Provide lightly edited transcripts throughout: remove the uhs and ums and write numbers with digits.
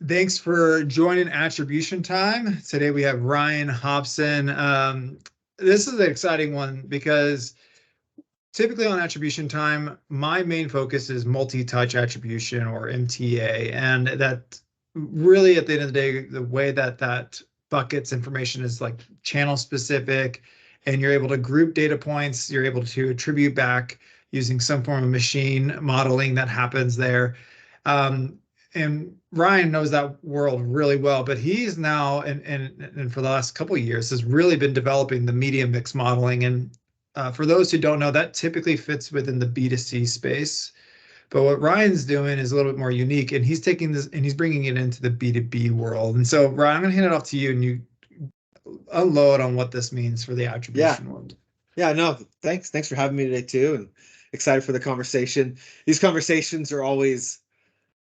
Thanks for joining Attribution Time. Today we have Ryan Hobson. This is an exciting one because typically on Attribution Time, my main focus is multi-touch attribution or MTA, and that really at the end of the day, the way that buckets information is like channel specific, and you're able to group data points. You're able to attribute back using some form of machine modeling that happens there. And Ryan knows that world really well, but he's now and for the last couple of years has really been developing the media mix modeling. And for those who don't know, that typically fits within the B2C space. But what Ryan's doing is a little bit more unique, and he's taking this and he's bringing it into the B2B world. And so, Ryan, I'm going to hand it off to you, and you unload on what this means for the attribution world. Yeah, no, thanks. Thanks for having me today too, and excited for the conversation. These conversations are always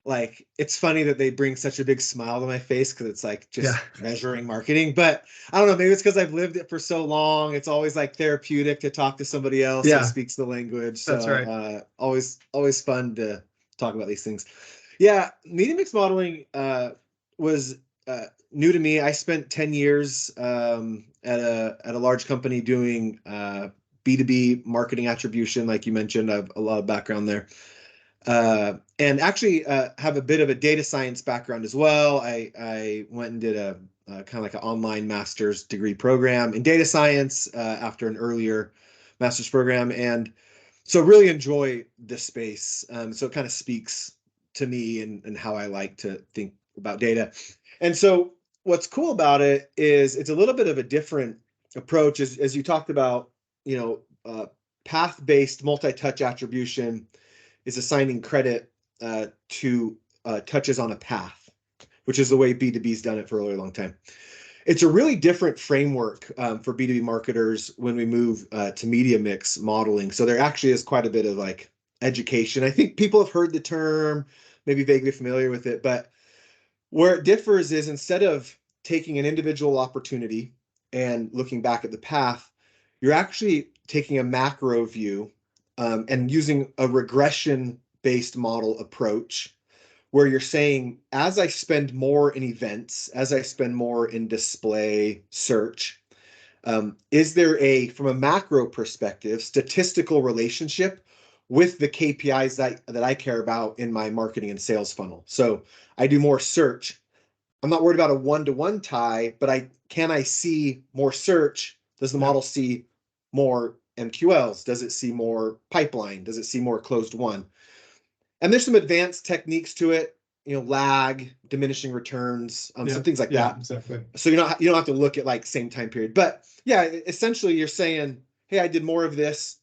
like, it's funny that they bring such a big smile to my face because it's like just measuring marketing. But I don't know, maybe it's because I've lived it for so long. It's always like therapeutic to talk to somebody else who speaks the language. So that's right. Always fun to talk about these things. Yeah, media mix modeling was new to me. I spent 10 years at a large company doing B2B marketing attribution, like you mentioned. I have a lot of background there. And actually have a bit of a data science background as well. I went and did a kind of like an online master's degree program in data science after an earlier master's program. And so really enjoy this space. So it kind of speaks to me and how I like to think about data. And so what's cool about it is it's a little bit of a different approach as you talked about, path-based multi-touch attribution is assigning credit to touches on a path, which is the way B2B's done it for a really long time. It's a really different framework for B2B marketers when we move to media mix modeling. So there actually is quite a bit of like education. I think people have heard the term, maybe vaguely familiar with it, but where it differs is instead of taking an individual opportunity and looking back at the path, you're actually taking a macro view and using a regression-based model approach where you're saying, as I spend more in events, as I spend more in display search, is there from a macro perspective, statistical relationship with the KPIs that I care about in my marketing and sales funnel? So I do more search. I'm not worried about a one-to-one tie, but can I see more search? Does the model see more MQLs? Does it see more pipeline? Does it see more closed won? And there's some advanced techniques to it, lag, diminishing returns, some things like that. Exactly. So you don't have to look at like same time period. But yeah, essentially you're saying, hey, I did more of this.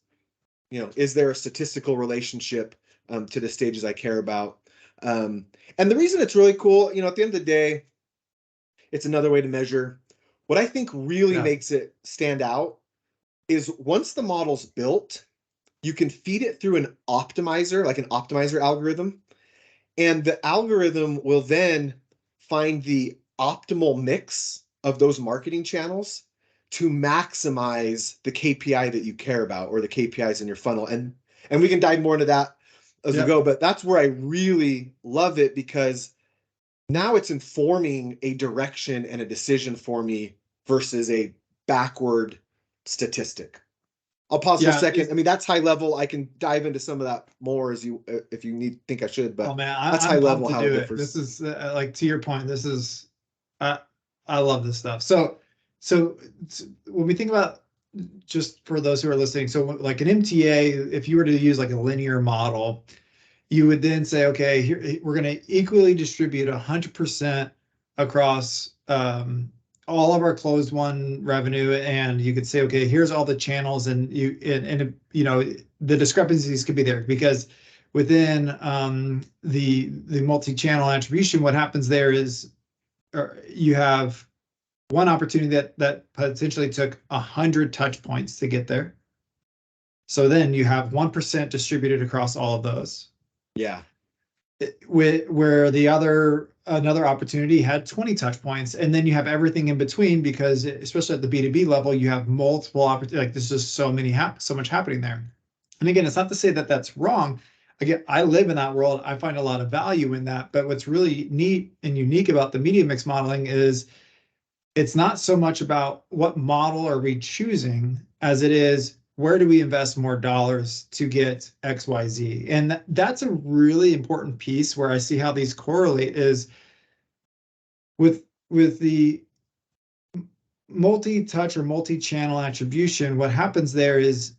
Is there a statistical relationship to the stages I care about? And the reason it's really cool, at the end of the day, it's another way to measure. What I think really makes it stand out is once the model's built, you can feed it through an optimizer, like an optimizer algorithm, and the algorithm will then find the optimal mix of those marketing channels to maximize the KPI that you care about or the KPIs in your funnel. And we can dive more into that as we go, but that's where I really love it because now it's informing a direction and a decision for me versus a backward statistic. I'll pause for a second. I mean, that's high level. I can dive into some of that more if you think I should, but that's high level how it differs. This is like to your point. This is I love this stuff. So when we think about, just for those who are listening, so like an MTA, if you were to use like a linear model, you would then say, okay, here we're going to equally distribute 100% across all of our closed won revenue, and you could say, okay, here's all the channels, and the discrepancies could be there because within the multi-channel attribution, what happens there is you have one opportunity that potentially took 100 touch points to get there. So then you have 1% distributed across all of those. Yeah. Where another opportunity had 20 touch points, and then you have everything in between because especially at the B2B level, you have multiple opportunities. Like there's just so much happening there. And again, it's not to say that that's wrong. again, I live in that world. I find a lot of value in that. But what's really neat and unique about the media mix modeling is it's not so much about what model are we choosing as it is where do we invest more dollars to get XYZ. And that's a really important piece where I see how these correlate is with the multi-touch or multi-channel attribution. What happens there is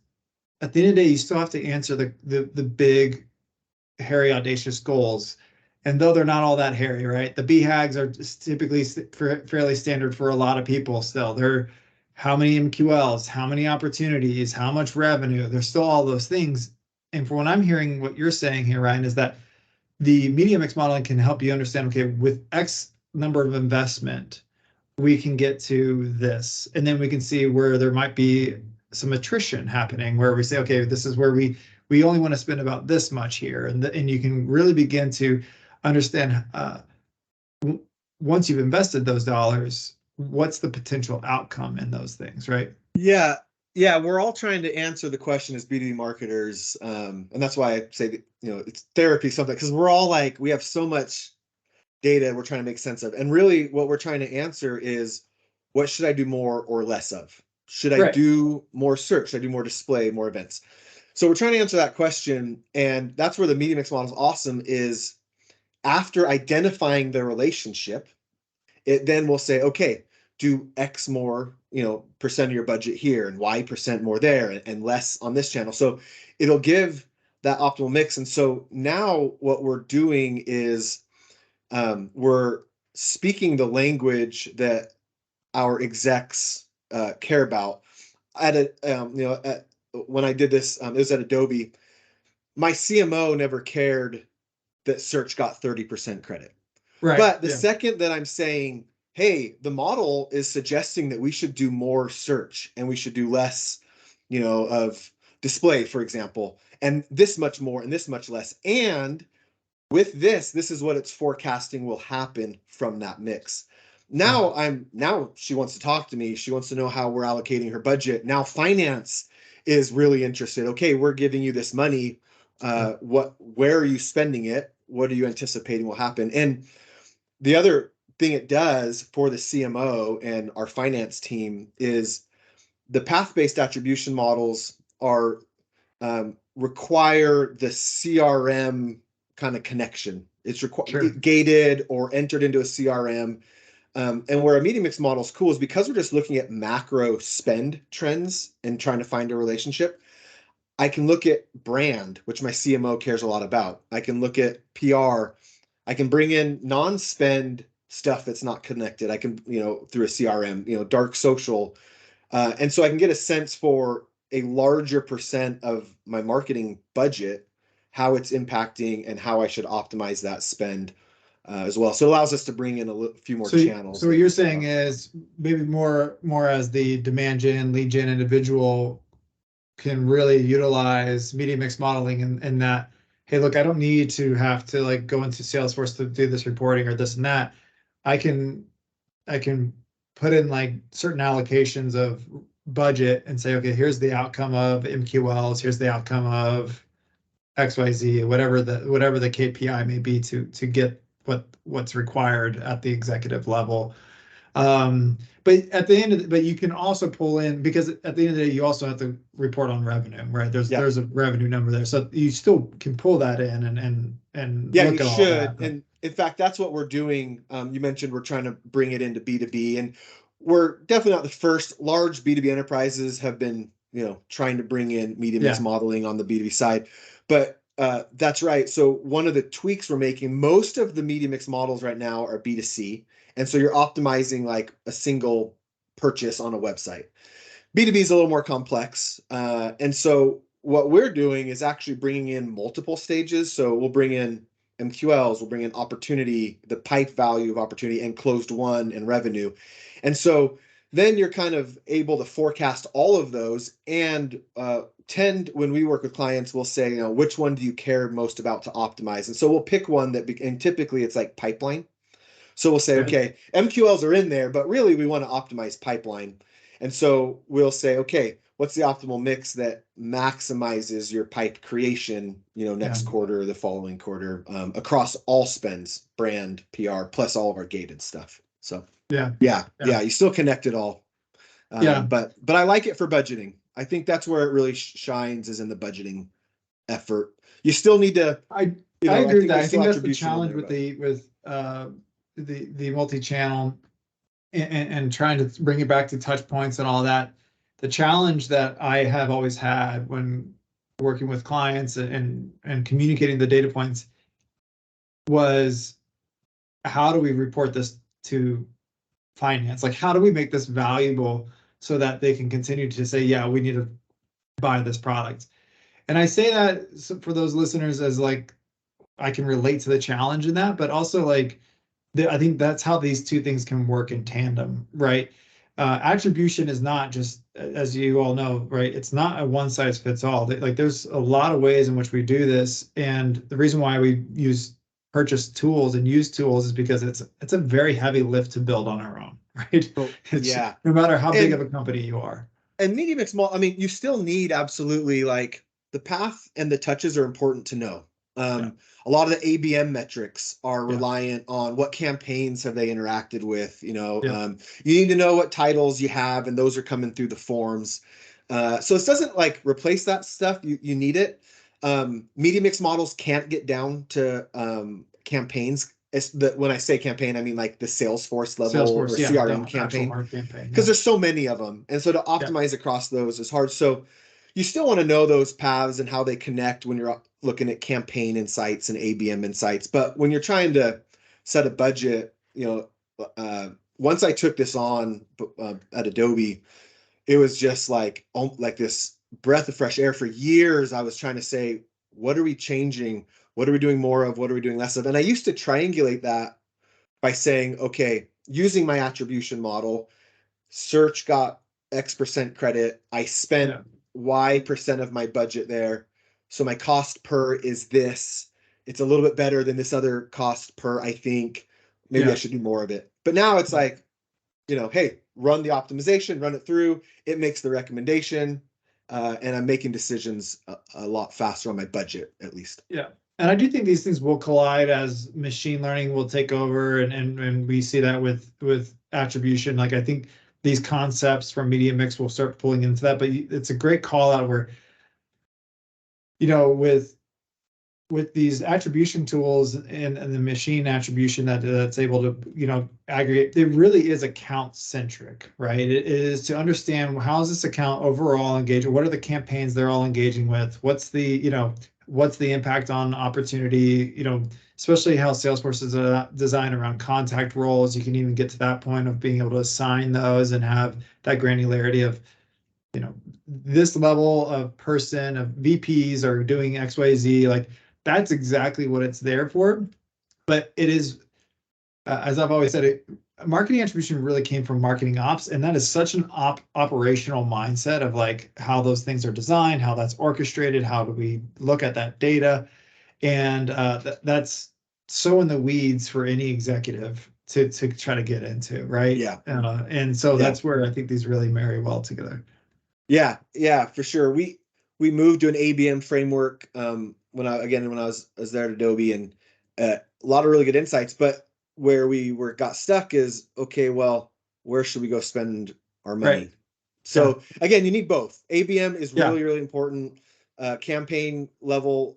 at the end of the day, you still have to answer the big, hairy, audacious goals. And though they're not all that hairy, right? The BHAGs are just typically fairly standard for a lot of people still. They're how many MQLs, how many opportunities, how much revenue. There's still all those things. And for what I'm hearing, what you're saying here, Ryan, is that the media mix modeling can help you understand, okay, with X number of investment, we can get to this. And then we can see where there might be some attrition happening where we say, okay, this is where we only want to spend about this much here. And you can really begin to understand once you've invested those dollars, what's the potential outcome in those things, right? Yeah. Yeah, we're all trying to answer the question as B2B marketers. And that's why I say that, it's therapy, something, because we're all like, we have so much data we're trying to make sense of. And really what we're trying to answer is, what should I do more or less of? Should I do more search? Should I do more display, more events? So we're trying to answer that question. And that's where the media mix model is awesome, is after identifying the relationship, it then will say, okay, do X more, percent of your budget here and Y percent more there and less on this channel. So it'll give that optimal mix. And so now what we're doing is we're speaking the language that our execs care about. When I did this, it was at Adobe. My CMO never cared that search got 30% credit. Right. But the second that I'm saying, hey, the model is suggesting that we should do more search and we should do less, of display, for example, and this much more and this much less. And with this is what it's forecasting will happen from that mix. Now she wants to talk to me. She wants to know how we're allocating her budget. Now finance is really interested. Okay, we're giving you this money. Where are you spending it? What are you anticipating will happen? And the other thing it does for the CMO and our finance team is the path-based attribution models are require the CRM kind of connection. It's gated or entered into a CRM. And where a media mix model is cool is because we're just looking at macro spend trends and trying to find a relationship. I can look at brand, which my CMO cares a lot about. I can look at PR. I can bring in non-spend stuff that's not connected. I can, through a CRM, dark social. And so I can get a sense for a larger percent of my marketing budget, how it's impacting and how I should optimize that spend as well. So it allows us to bring in a few more channels. So what you're saying is maybe more as the demand gen, lead gen individual can really utilize media mix modeling and that, hey, look, I don't need to have to like go into Salesforce to do this reporting or this and that. I can put in like certain allocations of budget and say, okay, here's the outcome of MQLs, here's the outcome of XYZ, whatever the KPI may be to get what's required at the executive level. But at the end of but you can also pull in, because at the end of the day, you also have to report on revenue, right? There's a revenue number there. So you still can pull that in and yeah, look you at should. all that. And in fact, that's what we're doing. You mentioned we're trying to bring it into B2B, and we're definitely not the first. Large B2B enterprises have been, trying to bring in media mix modeling on the B2B side. But that's right. So one of the tweaks we're making, most of the media mix models right now are B2C. And so you're optimizing like a single purchase on a website. B2B is a little more complex. And so what we're doing is actually bringing in multiple stages. So we'll bring in MQLs, we'll bring in opportunity, the pipe value of opportunity, and closed won and revenue. And so then you're kind of able to forecast all of those and when we work with clients, we'll say, which one do you care most about to optimize? And so we'll pick one and typically it's like pipeline. So we'll say, okay, MQLs are in there, but really we want to optimize pipeline. And so we'll say, okay, what's the optimal mix that maximizes your pipe creation, next quarter, the following quarter, across all spends, brand, PR, plus all of our gated stuff. So Yeah. You still connect it all. But I like it for budgeting. I think that's where it really shines, is in the budgeting effort. You still need to. I agree with that. I think that's the attribution challenge in there, with the multi-channel and trying to bring it back to touch points and all that. The challenge that I have always had when working with clients and communicating the data points was, how do we report this to finance? Like, how do we make this valuable so that they can continue to say, yeah, we need to buy this product? And I say that for those listeners as like, I can relate to the challenge in that, but also like, I think that's how these two things can work in tandem, right? Attribution is not just, as you all know, right? It's not a one size fits all. Like, there's a lot of ways in which we do this, and the reason why we purchase tools and use tools is because it's a very heavy lift to build on our own, right? Oh, No matter how big of a company you are. And medium and small, I mean, you still need absolutely, like, the path and the touches are important to know. A lot of the ABM metrics are reliant on what campaigns have they interacted with. You need to know what titles you have, and those are coming through the forms. So it doesn't like replace that stuff. You need it. Media mix models can't get down to campaigns. When I say campaign, I mean like the Salesforce level or CRM campaign, because there's so many of them, and so to optimize across those is hard. So you still want to know those paths and how they connect when you're looking at campaign insights and ABM insights. But when you're trying to set a budget, once I took this on at Adobe, it was just like this breath of fresh air. For years, I was trying to say, what are we changing? What are we doing more of? What are we doing less of? And I used to triangulate that by saying, okay, using my attribution model, search got X% credit. I spent Y% of my budget there. So my cost per is this. It's a little bit better than this other cost per, I think. Maybe I should do more of it. But now it's like, hey, run the optimization, run it through. It makes the recommendation. And I'm making decisions a lot faster on my budget, at least. Yeah. And I do think these things will collide as machine learning will take over. And we see that with attribution. Like, I think these concepts from media mix will start pulling into that. But it's a great call out where, with these attribution tools and the machine attribution that's able to, aggregate, it really is account centric, right? It is to understand, how is this account overall engaging? What are the campaigns they're all engaging with? What's the impact on opportunity? Especially how Salesforce is designed around contact roles. You can even get to that point of being able to assign those and have that granularity of, this level of person of VPs are doing XYZ. Like, that's exactly what it's there for. But it is, as I've always said, marketing attribution really came from marketing ops, and that is such an operational mindset of like how those things are designed, how that's orchestrated, how do we look at that data, and that's so in the weeds for any executive to try to get into, right? And so that's where I think these really marry well together. Yeah, for sure. We moved to an ABM framework when I was there at Adobe, and a lot of really good insights. But where we got stuck is, okay, well, where should we go spend our money? Right. So again, you need both. ABM is really, really important. Campaign level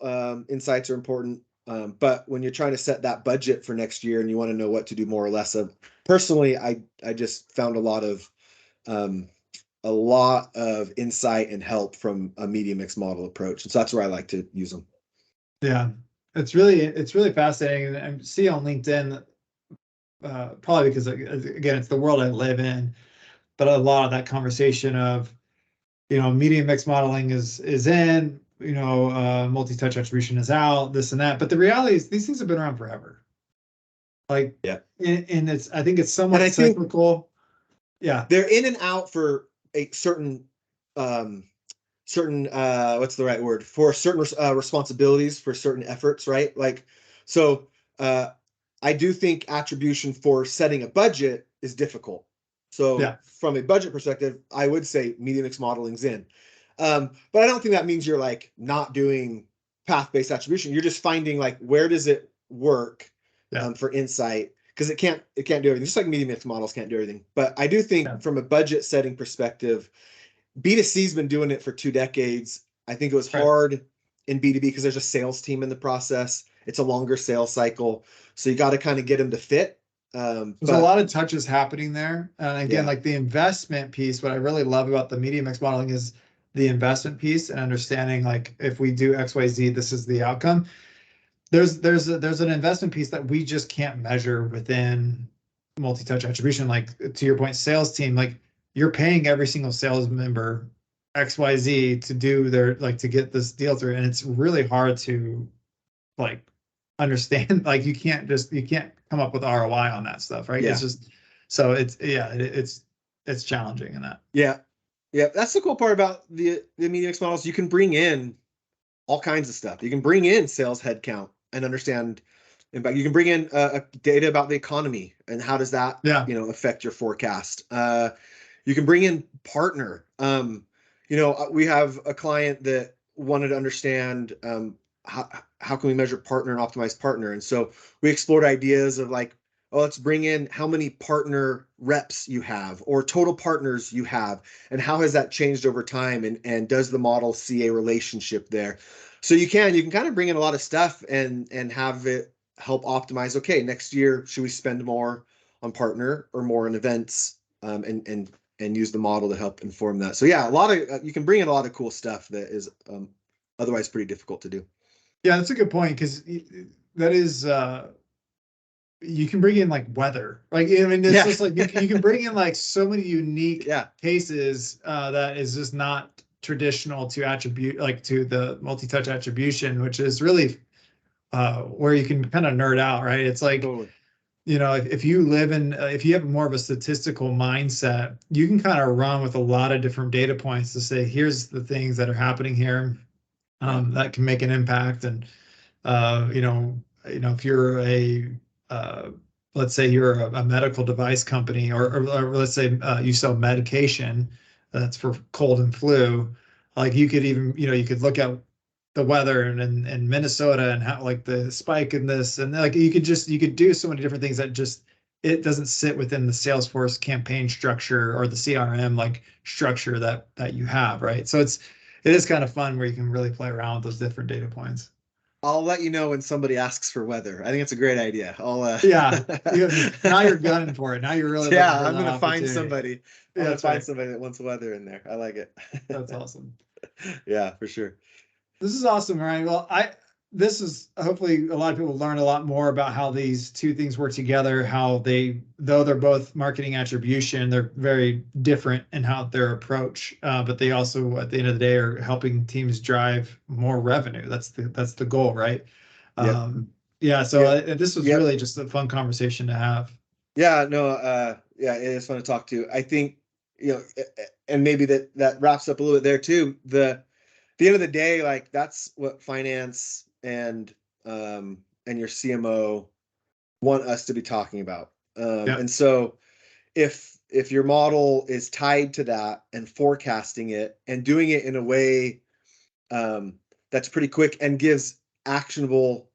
insights are important. But when you're trying to set that budget for next year and you want to know what to do more or less of, personally, I just found a lot of insight and help from a media mix model approach. And so that's where I like to use them. Yeah, it's really fascinating. And I see on LinkedIn, probably because, again, it's the world I live in, but a lot of that conversation of, media mix modeling is in, multi-touch attribution is out, this and that. But the reality is these things have been around forever. Like, and I think it's somewhat cyclical. Yeah, they're in and out for a certain what's the right word, for certain responsibilities, for certain efforts, right? Like, so I do think attribution for setting a budget is difficult. So Yeah. from a budget perspective, I would say media mix modeling's in. But I don't think that means you're like not doing path-based attribution. You're just finding like where does it work for insight, because it can't do everything. Just like media mix models can't do everything. But I do think from a budget setting perspective, B2C's been doing it for 2 decades. I think it was hard in B2B because there's a sales team in the process. It's a longer sales cycle, so you got to kind of get them to fit. There's a lot of touches happening there. And again, Yeah. like the investment piece, what I really love about the media mix modeling is the investment piece and understanding like if we do XYZ, this is the outcome. There's an investment piece that we just can't measure within multi-touch attribution. Like to your point, sales team, like you're paying every single sales member XYZ to do their like to get this deal through. And it's really hard to like understand. Like you can't come up with ROI on that stuff, right? Yeah. It's just so it's challenging in that. Yeah. Yeah. That's the cool part about the media mix models. You can bring in all kinds of stuff. You can bring in sales headcount and understand impact. You can bring in data about the economy and how does that affect your forecast. You can bring in partner. We have a client that wanted to understand how can we measure partner and optimize partner, and so we explored ideas of like, oh, let's bring in how many partner reps you have or total partners you have, and how has that changed over time, and does the model see a relationship there? So you can kind of bring in a lot of stuff and have it help optimize. Okay, next year should we spend more on partner or more on events, and use the model to help inform that. So yeah, a lot of you can bring in a lot of cool stuff that is otherwise pretty difficult to do. Yeah, that's a good point, because that is you can bring in like weather. Like I mean, it's just like you can bring in like so many unique cases that is just not traditional to attribute, like to the multi-touch attribution, which is really where you can kind of nerd out, right? It's like if you live in if you have more of a statistical mindset, you can kind of run with a lot of different data points to say, here's the things that are happening here that can make an impact. And if you're let's say you're a medical device company, or let's say you sell medication that's for cold and flu, like you could even you could look at the weather in Minnesota and how like the spike in this, and like you could do so many different things that just it doesn't sit within the Salesforce campaign structure or the CRM like structure that you have, right? So it is kind of fun where you can really play around with those different data points. I'll let you know when somebody asks for weather. I think it's a great idea. Now you're gunning for it. Now you're really I'm gonna find somebody. I'm gonna find somebody that wants weather in there. I like it. That's awesome. Yeah, for sure. This is awesome, Ryan. Well, this is hopefully a lot of people learn a lot more about how these two things work together, how though they're both marketing attribution, they're very different in how their approach, but they also at the end of the day are helping teams drive more revenue. That's the goal, right? This was really just a fun conversation to have. Yeah, no, it is fun to talk to. I think, and maybe that wraps up a little bit there too. The end of the day, like that's what finance and your CMO want us to be talking about. And so if your model is tied to that and forecasting it and doing it in a way that's pretty quick and gives actionable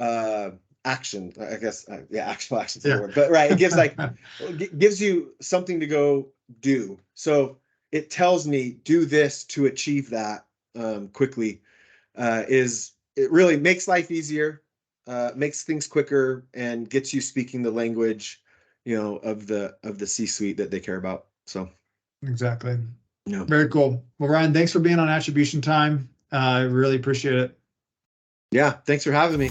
action, I guess, actionable action's the word, but right, it gives you something to go do. So it tells me do this to achieve that quickly. It really makes life easier, makes things quicker, and gets you speaking the language, of the C-suite that they care about. So exactly. Very cool. Well, Ryan, thanks for being on Attribution Time. I really appreciate it. Yeah, thanks for having me.